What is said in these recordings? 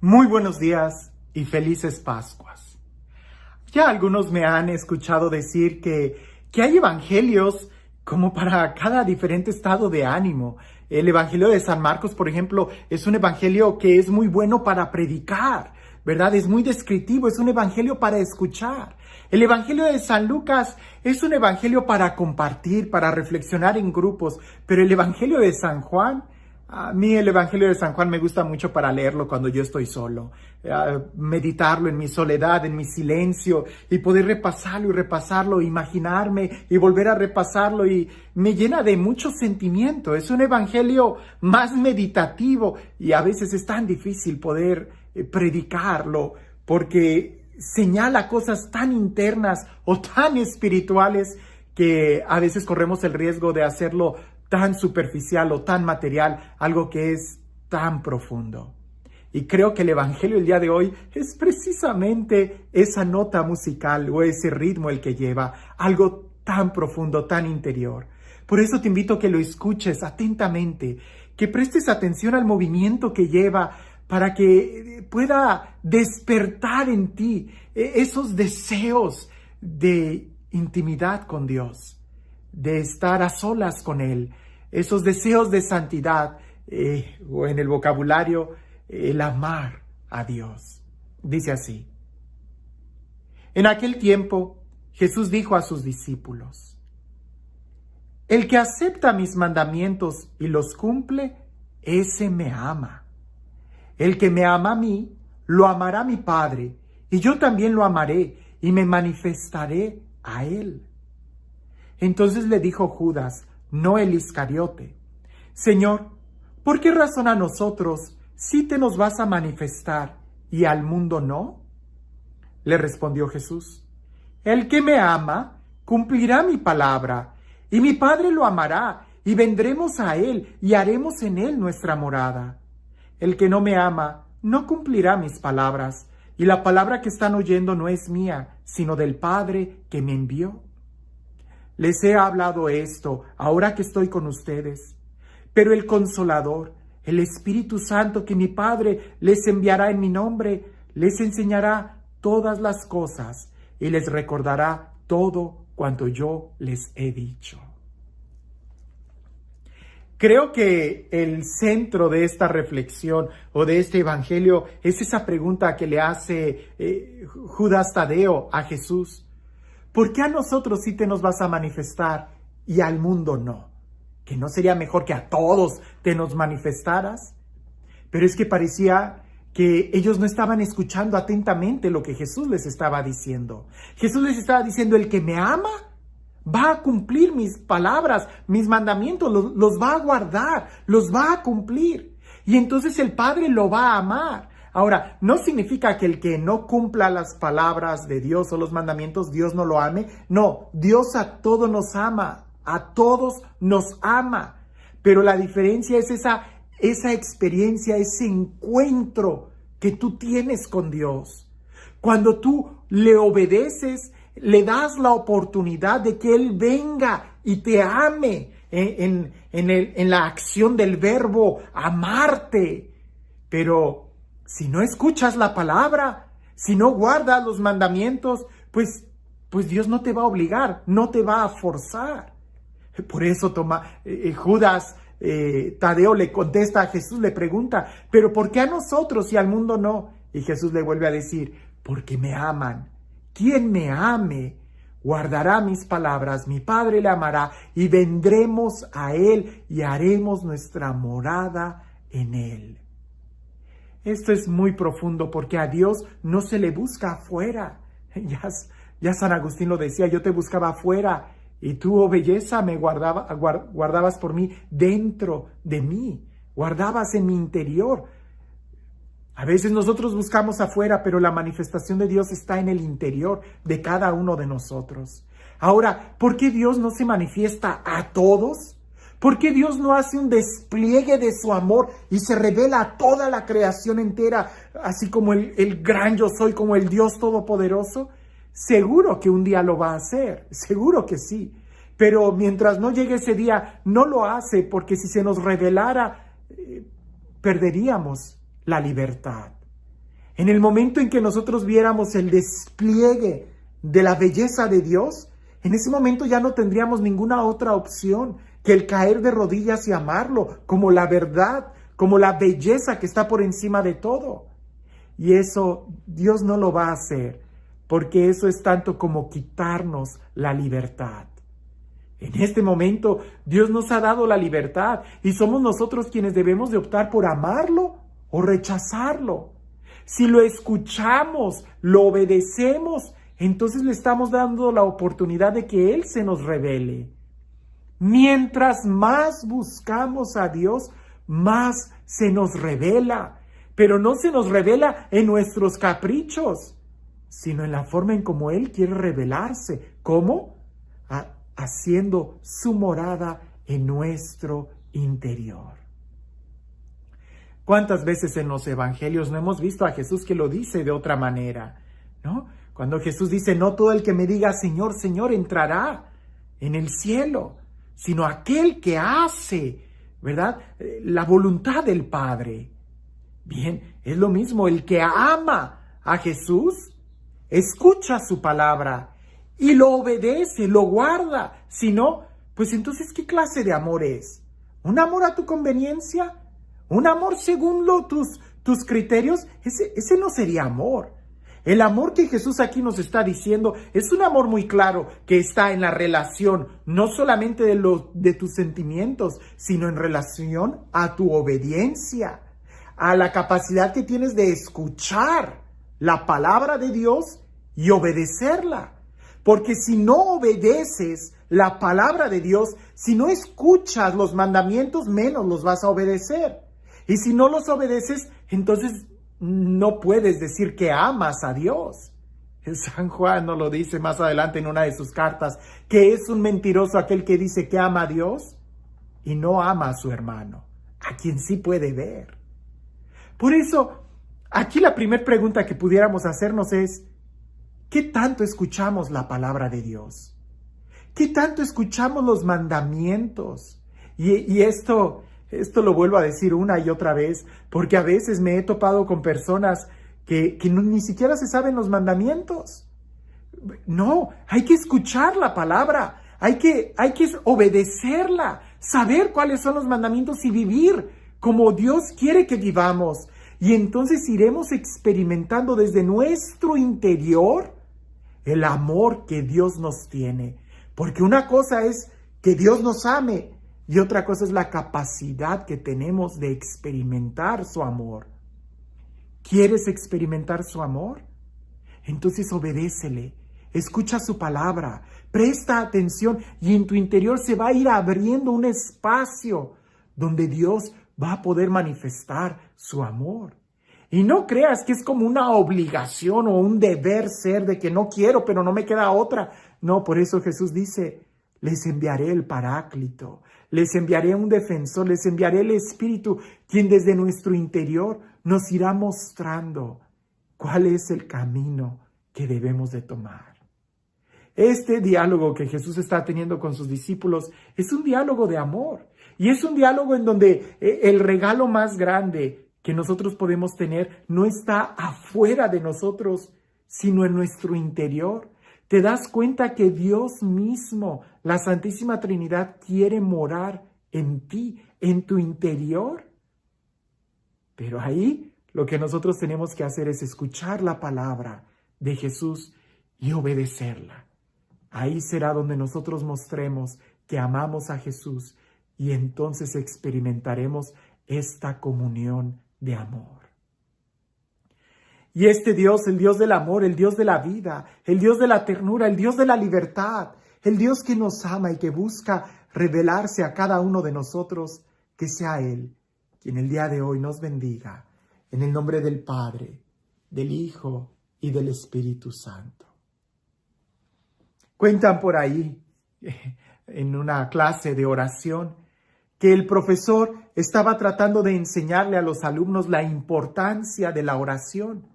Muy buenos días y felices Pascuas. Ya algunos me han escuchado decir que hay evangelios como para cada diferente estado de ánimo. El evangelio de San Marcos, por ejemplo, es un evangelio que es muy bueno para predicar, ¿verdad? Es muy descriptivo, es un evangelio para escuchar. El evangelio de San Lucas es un evangelio para compartir, para reflexionar en grupos, pero el evangelio de San Juan, a mí el Evangelio de San Juan me gusta mucho para leerlo cuando yo estoy solo, meditarlo en mi soledad, en mi silencio y poder repasarlo, imaginarme y volver a repasarlo y me llena de mucho sentimiento. Es un Evangelio más meditativo y a veces es tan difícil poder predicarlo porque señala cosas tan internas o tan espirituales que a veces corremos el riesgo de hacerlo tan superficial o tan material, algo que es tan profundo. Y creo que el evangelio el día de hoy es precisamente esa nota musical o ese ritmo el que lleva, algo tan profundo, tan interior. Por eso te invito a que lo escuches atentamente, que prestes atención al movimiento que lleva para que pueda despertar en ti esos deseos de intimidad con Dios, de estar a solas con Él, esos deseos de santidad, o en el vocabulario, el amar a Dios. Dice así: en aquel tiempo, Jesús dijo a sus discípulos: el que acepta mis mandamientos y los cumple, ese me ama. El que me ama a mí, lo amará mi Padre, y yo también lo amaré y me manifestaré a Él. Entonces le dijo Judas, no el Iscariote: Señor, ¿por qué razón a nosotros sí te nos vas a manifestar y al mundo no? Le respondió Jesús: el que me ama cumplirá mi palabra, y mi Padre lo amará, y vendremos a él y haremos en él nuestra morada. El que no me ama no cumplirá mis palabras, y la palabra que están oyendo no es mía, sino del Padre que me envió. Les he hablado esto ahora que estoy con ustedes, pero el Consolador, el Espíritu Santo que mi Padre les enviará en mi nombre, les enseñará todas las cosas y les recordará todo cuanto yo les he dicho. Creo que el centro de esta reflexión o de este evangelio es esa pregunta que le hace Judas Tadeo a Jesús. ¿Por qué a nosotros sí te nos vas a manifestar y al mundo no? ¿Que no sería mejor que a todos te nos manifestaras? Pero es que parecía que ellos no estaban escuchando atentamente lo que Jesús les estaba diciendo. Jesús les estaba diciendo: el que me ama va a cumplir mis palabras, mis mandamientos, los va a guardar, los va a cumplir. Y entonces el Padre lo va a amar. Ahora, no significa que el que no cumpla las palabras de Dios o los mandamientos, Dios no lo ame. No, Dios a todos nos ama, a todos nos ama. Pero la diferencia es esa experiencia, ese encuentro que tú tienes con Dios. Cuando tú le obedeces, le das la oportunidad de que Él venga y te ame en la acción del verbo amarte. Pero si no escuchas la palabra, si no guardas los mandamientos, pues Dios no te va a obligar, no te va a forzar. Por eso Judas Tadeo le contesta a Jesús, le pregunta: ¿pero por qué a nosotros y al mundo no? Y Jesús le vuelve a decir: porque me aman. Quien me ame guardará mis palabras, mi Padre le amará y vendremos a él y haremos nuestra morada en él. Esto es muy profundo porque a Dios no se le busca afuera. Ya San Agustín lo decía: yo te buscaba afuera y tú, oh belleza, me guardabas por mí dentro de mí, guardabas en mi interior. A veces nosotros buscamos afuera, pero la manifestación de Dios está en el interior de cada uno de nosotros. Ahora, ¿por qué Dios no se manifiesta a todos? ¿Por qué Dios no hace un despliegue de su amor y se revela a toda la creación entera, así como el gran yo soy, como el Dios todopoderoso? Seguro que un día lo va a hacer, seguro que sí. Pero mientras no llegue ese día, no lo hace, porque si se nos revelara, perderíamos la libertad. En el momento en que nosotros viéramos el despliegue de la belleza de Dios, en ese momento ya no tendríamos ninguna otra opción que el caer de rodillas y amarlo como la verdad, como la belleza que está por encima de todo. Y eso Dios no lo va a hacer, porque eso es tanto como quitarnos la libertad. En este momento Dios nos ha dado la libertad y somos nosotros quienes debemos de optar por amarlo o rechazarlo. Si lo escuchamos, lo obedecemos, entonces le estamos dando la oportunidad de que Él se nos revele. Mientras más buscamos a Dios, más se nos revela. Pero no se nos revela en nuestros caprichos, sino en la forma en cómo Él quiere revelarse. ¿Cómo? Haciendo su morada en nuestro interior. ¿Cuántas veces en los evangelios no hemos visto a Jesús que lo dice de otra manera? ¿No? Cuando Jesús dice, no todo el que me diga Señor, Señor entrará en el cielo, sino aquel que hace, ¿verdad?, la voluntad del Padre. Bien, es lo mismo, el que ama a Jesús, escucha su palabra y lo obedece, lo guarda. Si no, pues entonces, ¿qué clase de amor es? ¿Un amor a tu conveniencia? ¿Un amor según tus criterios? Ese no sería amor. El amor que Jesús aquí nos está diciendo es un amor muy claro que está en la relación, no solamente de tus sentimientos, sino en relación a tu obediencia, a la capacidad que tienes de escuchar la palabra de Dios y obedecerla. Porque si no obedeces la palabra de Dios, si no escuchas los mandamientos, menos los vas a obedecer. Y si no los obedeces, entonces no puedes decir que amas a Dios. San Juan nos lo dice más adelante en una de sus cartas, que es un mentiroso aquel que dice que ama a Dios y no ama a su hermano, a quien sí puede ver. Por eso, aquí la primera pregunta que pudiéramos hacernos es, ¿qué tanto escuchamos la palabra de Dios? ¿Qué tanto escuchamos los mandamientos? Y esto lo vuelvo a decir una y otra vez, porque a veces me he topado con personas que ni siquiera se saben los mandamientos. No, hay que escuchar la palabra, hay que obedecerla, saber cuáles son los mandamientos y vivir como Dios quiere que vivamos. Y entonces iremos experimentando desde nuestro interior el amor que Dios nos tiene. Porque una cosa es que Dios nos ame y otra cosa es la capacidad que tenemos de experimentar su amor. ¿Quieres experimentar su amor? Entonces obedécele, escucha su palabra, presta atención y en tu interior se va a ir abriendo un espacio donde Dios va a poder manifestar su amor. Y no creas que es como una obligación o un deber ser de que no quiero, pero no me queda otra. No, por eso Jesús dice, les enviaré el Paráclito, les enviaré un defensor, les enviaré el Espíritu, quien desde nuestro interior nos irá mostrando cuál es el camino que debemos de tomar. Este diálogo que Jesús está teniendo con sus discípulos es un diálogo de amor. Y es un diálogo en donde el regalo más grande que nosotros podemos tener no está afuera de nosotros, sino en nuestro interior. ¿Te das cuenta que Dios mismo, la Santísima Trinidad, quiere morar en ti, en tu interior? Pero ahí lo que nosotros tenemos que hacer es escuchar la palabra de Jesús y obedecerla. Ahí será donde nosotros mostremos que amamos a Jesús y entonces experimentaremos esta comunión de amor. Y este Dios, el Dios del amor, el Dios de la vida, el Dios de la ternura, el Dios de la libertad, el Dios que nos ama y que busca revelarse a cada uno de nosotros, que sea Él quien el día de hoy nos bendiga, en el nombre del Padre, del Hijo y del Espíritu Santo. Cuentan por ahí, en una clase de oración, que el profesor estaba tratando de enseñarle a los alumnos la importancia de la oración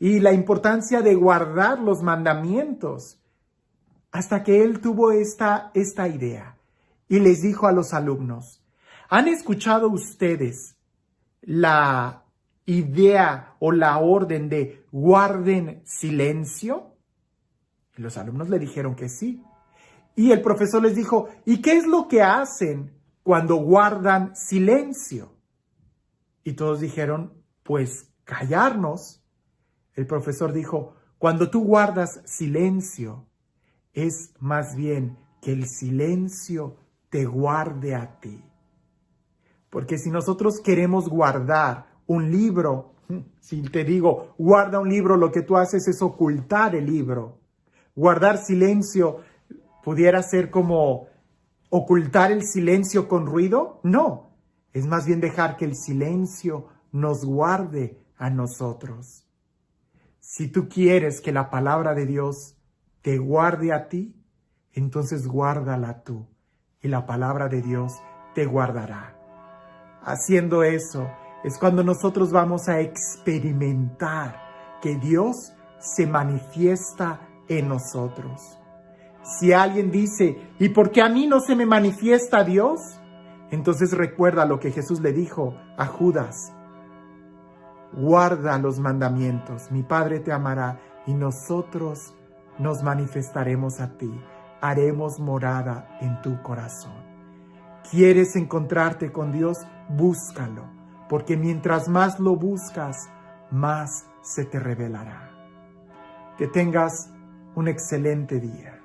y la importancia de guardar los mandamientos, hasta que él tuvo esta idea y les dijo a los alumnos, ¿han escuchado ustedes la idea o la orden de guarden silencio? Y los alumnos le dijeron que sí. Y el profesor les dijo, ¿y qué es lo que hacen cuando guardan silencio? Y todos dijeron, pues callarnos. El profesor dijo, cuando tú guardas silencio, es más bien que el silencio te guarde a ti. Porque si nosotros queremos guardar un libro, si te digo, guarda un libro, lo que tú haces es ocultar el libro. Guardar silencio pudiera ser como ocultar el silencio con ruido. No, es más bien dejar que el silencio nos guarde a nosotros. Si tú quieres que la palabra de Dios te guarde a ti, entonces guárdala tú y la palabra de Dios te guardará. Haciendo eso es cuando nosotros vamos a experimentar que Dios se manifiesta en nosotros. Si alguien dice, ¿y por qué a mí no se me manifiesta Dios? Entonces recuerda lo que Jesús le dijo a Judas. Guarda los mandamientos, mi Padre te amará y nosotros nos manifestaremos a ti, haremos morada en tu corazón. ¿Quieres encontrarte con Dios? Búscalo, porque mientras más lo buscas, más se te revelará. Que tengas un excelente día.